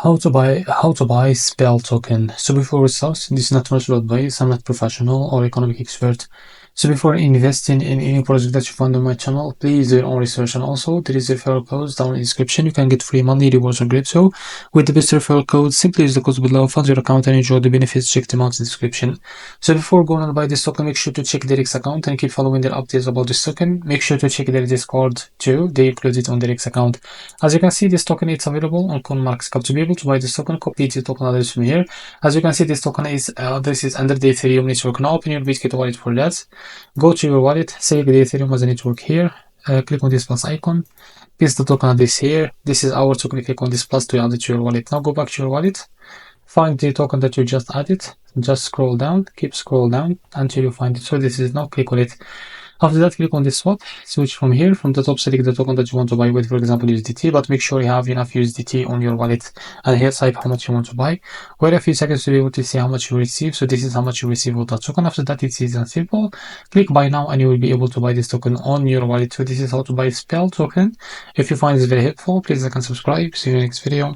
How to buy spell token. So before we start, this is not financial advice. I'm not professional or economic expert. So before investing in any project that you find on my channel, please do your own research. And also, there is a referral code down in the description. You can get free money rewards on crypto with the best referral code. Simply use the code below, fund your account, and enjoy the benefits. Check them out in the description. So before going on buy this token, make sure to check their X account and keep following their updates about this token. Make sure to check their Discord too. They include it on their X account. As you can see, this token is available on CoinMarketCap. To be able to buy this token, copy the token address from here. As you can see, this token is address is under the Ethereum network. Now open your Bitcoin wallet for that. Go to your wallet, select the Ethereum as a network here. Click on this plus icon. Paste the token address here. This is our token. Click on this plus to add it to your wallet. Now go back to your wallet. Find the token that you just added. Just scroll down. Keep scroll down until you find it. So this is now. Click on it. After that, click on this swap, switch from here, from the top, select the token that you want to buy with, for example, USDT, but make sure you have enough USDT on your wallet. And here type how much you want to buy. Wait a few seconds to be able to see how much you receive. So this is how much you receive with that token. After that, it's easy and simple. Click buy now and you will be able to buy this token on your wallet. So this is how to buy spell token. If you find this very helpful, please like and subscribe. See you in the next video.